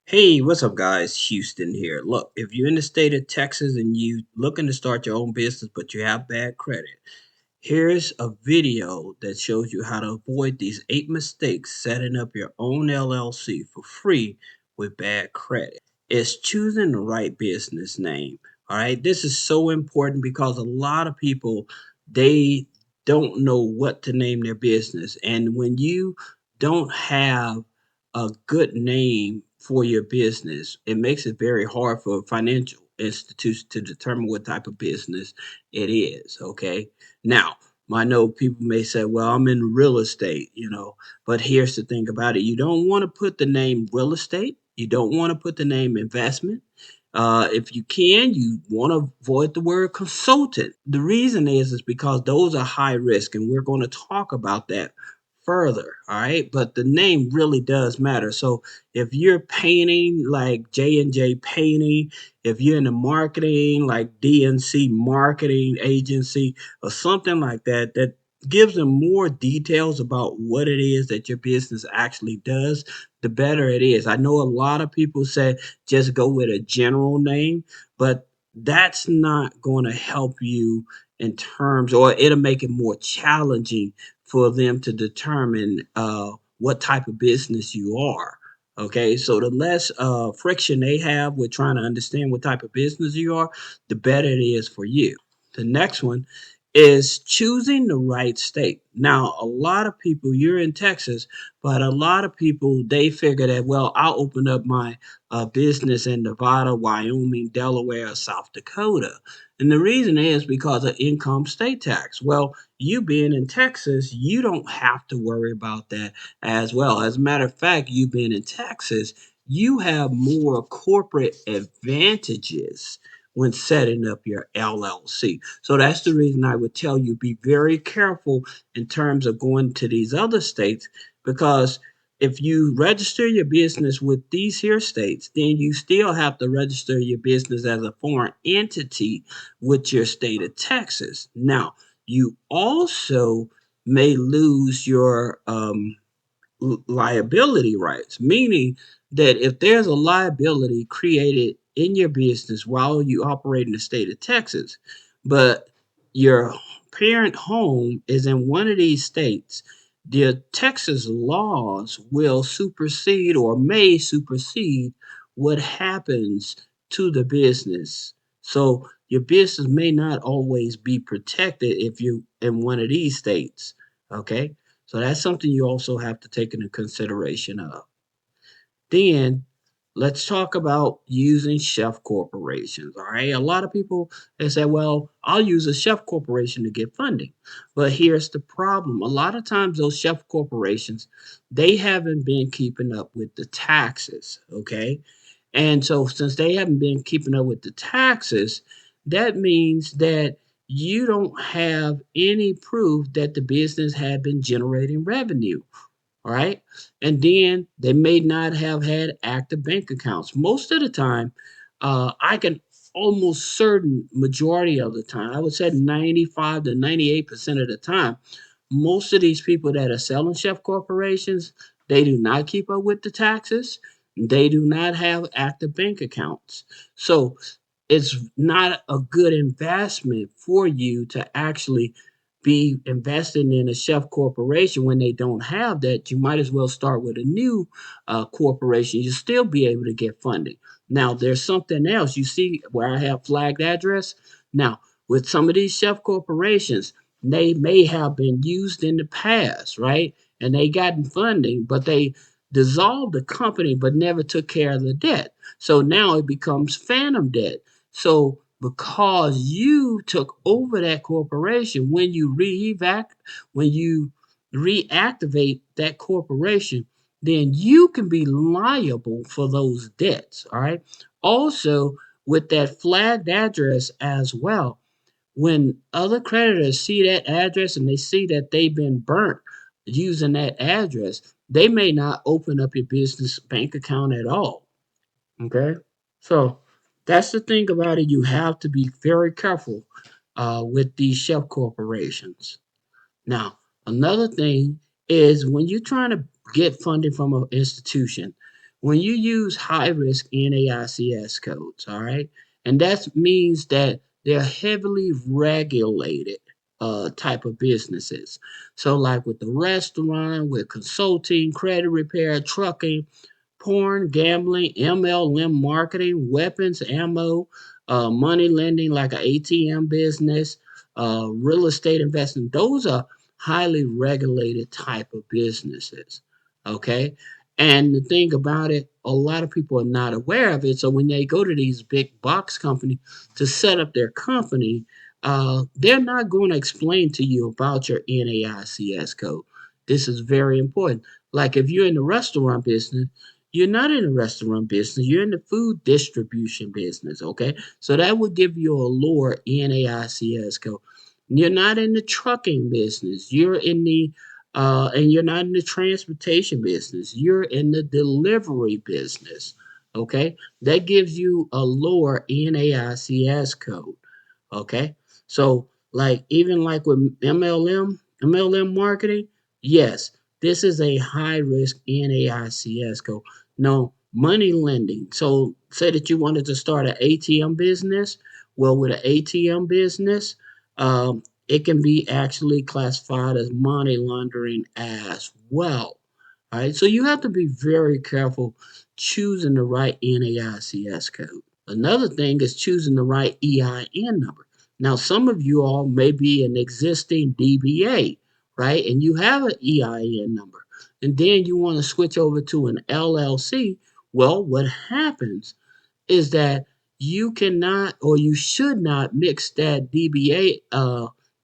Hey, what's up, guys? Houston here. Look, if you're in the state of Texas and you looking to start your own business, but you have bad credit, here's a video that shows you how to avoid these 8 mistakes setting up your own LLC for free with bad credit. It's choosing the right business name. All right. This is so important because a lot of people they don't know what to name their business. And when you don't have a good name for your business, it makes it very hard for financial institutions to determine what type of business it is. Okay. Now, I know people may say, well, I'm in real estate, but here's the thing about it. You don't want to put the name real estate. You don't want to put the name investment. If you can, you want to avoid the word consultant. The reason is because those are high risk, and we're going to talk about that further. All right, but the name really does matter. So if you're painting like J&J Painting, if you're in the marketing like DNC Marketing Agency or something like that, that gives them more details about what it is that your business actually does, the better it is. I know a lot of people say just go with a general name, but that's not going to help you in terms, or it'll make it more challenging for them to determine what type of business you are. Okay, so the less friction they have with trying to understand what type of business you are, the better it is for you. The next one is choosing the right state. Now, a lot of people, you're in Texas, but a lot of people, they figure that, well, I'll open up my business in Nevada, Wyoming, Delaware, or South Dakota. And the reason is because of income state tax. Well, you being in Texas, you don't have to worry about that as well. As a matter of fact, you being in Texas, you have more corporate advantages when setting up your LLC. So that's the reason I would tell you be very careful in terms of going to these other states, because if you register your business with these here states, then you still have to register your business as a foreign entity with your state of Texas. Now, you also may lose your liability rights, meaning that if there's a liability created in your business while you operate in the state of Texas, but your parent home is in one of these states, the Texas laws will supersede or may supersede what happens to the business. So your business may not always be protected if you're in one of these states. Okay. So that's something you also have to take into consideration of. Then let's talk about using chef corporations. All right. A lot of people they say, well, I'll use a chef corporation to get funding. But here's the problem. A lot of times those chef corporations, they haven't been keeping up with the taxes. Okay. And so since they haven't been keeping up with the taxes, that means that you don't have any proof that the business had been generating revenue. All right. And then they may not have had active bank accounts. Most of the time, I can almost certain majority of the time, I would say 95 to 98% of the time, most of these people that are selling chef corporations, they do not keep up with the taxes. They do not have active bank accounts. So it's not a good investment for you to actually be investing in a chef corporation when they don't have that. You might as well start with a new corporation. You still be able to get funding. Now, there's something else. You see where I have flagged address? Now, with some of these chef corporations, they may have been used in the past, right? And they gotten funding, but they dissolved the company but never took care of the debt. So now it becomes phantom debt. So because you took over that corporation, when you reactivate that corporation, then you can be liable for those debts. All right. Also, with that flagged address as well, when other creditors see that address and they see that they've been burnt using that address, they may not open up your business bank account at all. Okay. So that's the thing about it. You have to be very careful with these chef corporations. Now, another thing is when you're trying to get funding from an institution, When you use high risk NAICS codes, all right, and that means that they're heavily regulated type of businesses. So, like with the restaurant, with consulting, credit repair, trucking, porn, gambling, MLM marketing, weapons, ammo, money lending like an ATM business, real estate investing. Those are highly regulated type of businesses. Okay. And the thing about it, a lot of people are not aware of it. So when they go to these big box companies to set up their company, they're not going to explain to you about your NAICS code. This is very important. Like if you're in the restaurant business, you're not in the restaurant business, you're in the food distribution business, okay? So that would give you a lower NAICS code. You're not in the trucking business, you're in the and you're not in the transportation business, you're in the delivery business, okay? That gives you a lower NAICS code. Okay. So like even like with MLM marketing, yes, this is a high risk NAICS code. No money lending. So say that you wanted to start an ATM business. Well, with an ATM business, it can be actually classified as money laundering as well. All right. So you have to be very careful choosing the right NAICS code. Another thing is choosing the right EIN number. Now, some of you all may be an existing DBA, right? And you have an EIN number. And then you want to switch over to an LLC. Well, what happens is that you cannot or you should not mix that DBA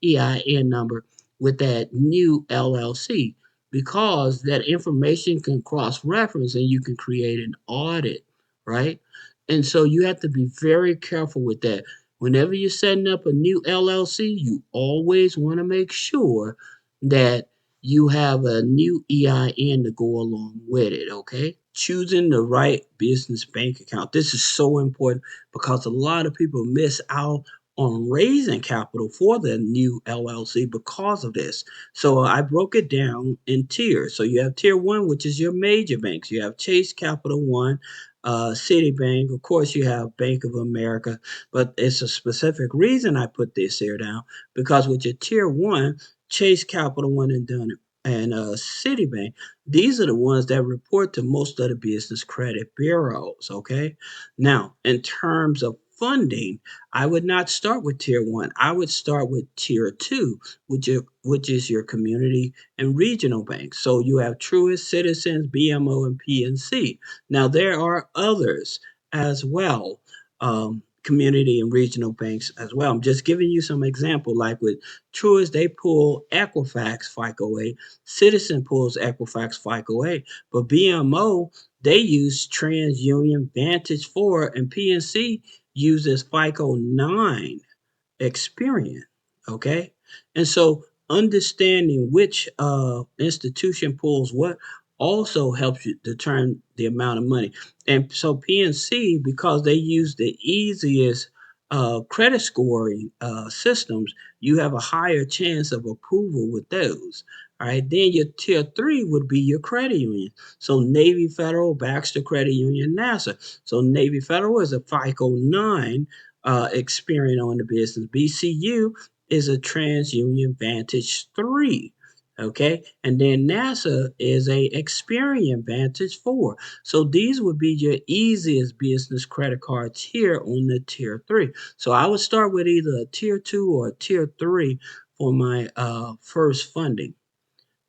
EIN number with that new LLC because that information can cross reference and you can create an audit, right? And so you have to be very careful with that. Whenever you're setting up a new LLC, you always want to make sure that you have a new EIN to go along with it, okay? Choosing the right business bank account. This is so important because a lot of people miss out on raising capital for their new LLC because of this. So I broke it down in tiers. So you have tier one, which is your major banks. You have Chase Capital One, Citibank. Of course, you have Bank of America, but it's a specific reason I put this here down because with your tier one, Chase Capital One and Dun and Citibank, these are the ones that report to most of the business credit bureaus. Okay, now in terms of funding, I would not start with tier one. I would start with tier two, which is your community and regional banks. So you have Truist, Citizens, BMO, and PNC. Now there are others as well. Community and regional banks as well. I'm just giving you some example. Like with Truist, they pull Equifax FICO 8, Citizen pulls Equifax FICO 8, but BMO they use TransUnion Vantage 4, and PNC uses FICO 9 Experian. Okay. And so understanding which institution pulls what also helps you determine the amount of money. And so PNC, because they use the easiest credit scoring systems, you have a higher chance of approval with those. All right. Then your tier three would be your credit union. So Navy Federal, Baxter Credit Union, NASA. So Navy Federal is a FICO 9 Experian on the business. BCU is a TransUnion Vantage 3. Okay, and then NASA is a Experian Vantage 4. So these would be your easiest business credit cards here on the tier 3. So I would start with either a tier 2 or a tier 3 for my first funding.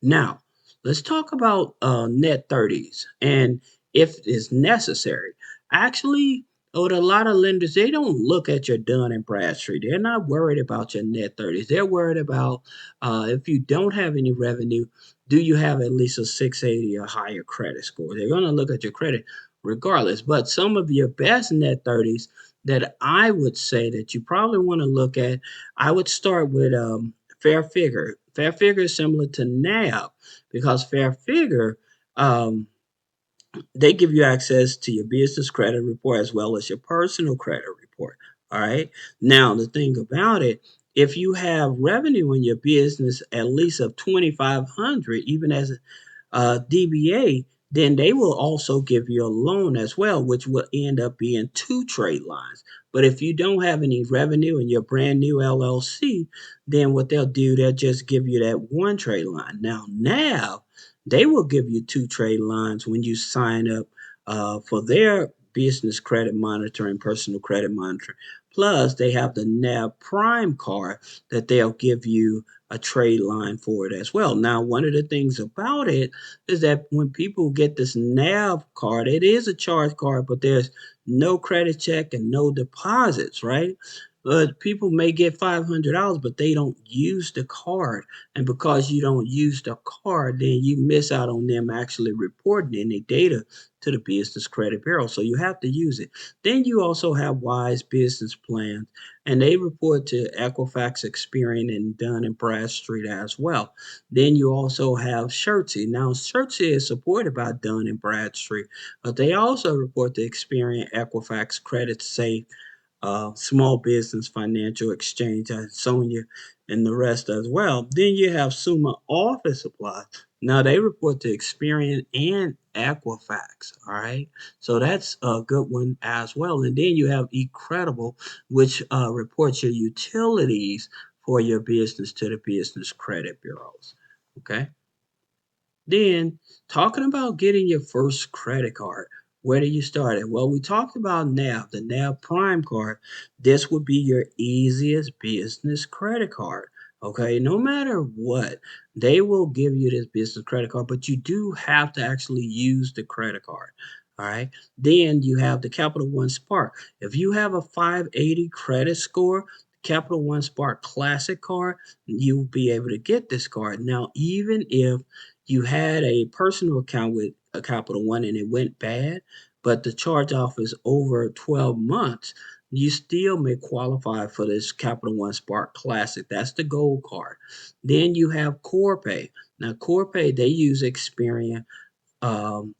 Now, let's talk about net 30s and if it's necessary. Actually, with a lot of lenders, they don't look at your Dun and Bradstreet. They're not worried about your net 30s. They're worried about if you don't have any revenue, do you have at least a 680 or higher credit score? They're going to look at your credit regardless. But some of your best net 30s that I would say that you probably want to look at, I would start with Fair Figure. Fair Figure is similar to NAB because Fair Figure, um, they give you access to your business credit report as well as your personal credit report. All right. Now, the thing about it, if you have revenue in your business at least of 2,500, even as DBA, then they will also give you a loan as well, which will end up being two trade lines. But if you don't have any revenue and you're brand new LLC, then what they'll do, they'll just give you that one trade line. Now, they will give you two trade lines when you sign up for their business credit monitoring, personal credit monitoring. Plus, they have the NAB Prime card that they'll give you a trade line for it as well. Now, one of the things about it is that when people get this NAB card, it is a charge card, but there's no credit check and no deposits, right? But people may get $500, but they don't use the card. And because you don't use the card, then you miss out on them actually reporting any data to the Business Credit Bureau. So you have to use it. Then you also have Wise Business Plans, and they report to Equifax, Experian, and Dun and Bradstreet as well. Then you also have Shirtsy. Now, Shirtsy is supported by Dun and Bradstreet, but they also report to Experian, Equifax, Credit Safe, Small Business Financial Exchange, Sonia, and the rest as well. Then you have Summa Office Supplies. Now they report to Experian and Equifax. All right, so that's a good one as well. And then you have Ecridible, which reports your utilities for your business to the business credit bureaus. Okay. Then, talking about getting your first credit card, where do you start it? Well, we talked about NAB, the NAB Prime card. This would be your easiest business credit card. Okay, no matter what, they will give you this business credit card, but you do have to actually use the credit card. All right. Then you have the Capital One Spark. If you have a 580 credit score, Capital One Spark Classic card, you'll be able to get this card. Now, even if you had a personal account with a Capital One and it went bad, but the charge off is over 12 months, you still may qualify for this Capital One Spark Classic. That's the gold card. Then you have Corpay. Now, Corpay, they use Experian um,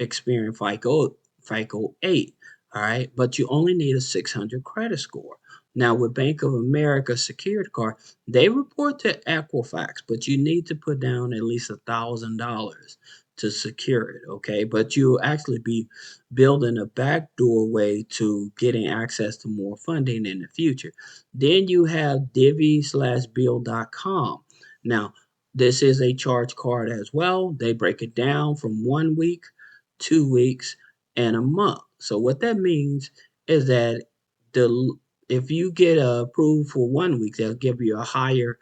Experian FICO 8. All right, but you only need a 600 credit score. Now with Bank of America secured card, they report to Equifax, but you need to put down at least $1,000 to secure it. Okay, but you'll actually be building a backdoor way to getting access to more funding in the future. Then you have Divvy/Bill.com. Now this is a charge card as well. They break it down from 1 week, 2 weeks, and a month. So what that means is that the if you get approved for 1 week, they'll give you a higher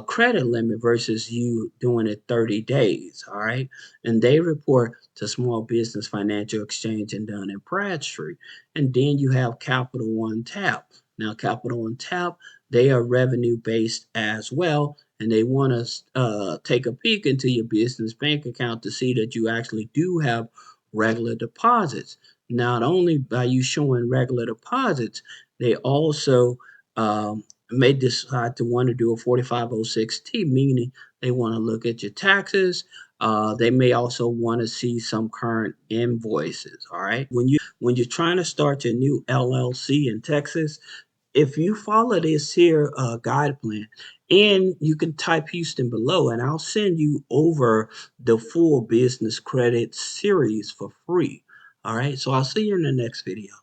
credit limit versus you doing it 30 days. All right. And they report to Small Business Financial Exchange and Dun and Bradstreet. And then you have Capital One Tap. Now, Capital One Tap, they are revenue based as well, and they want to take a peek into your business bank account to see that you actually do have regular deposits. Not only by you showing regular deposits, they also may decide to want to do a 4506T, meaning they want to look at your taxes. They may also want to see some current invoices. All right. When you're trying to start your new LLC in Texas, if you follow this here guide plan, and you can type Houston below, and I'll send you over the full business credit series for free. All right. So I'll see you in the next video.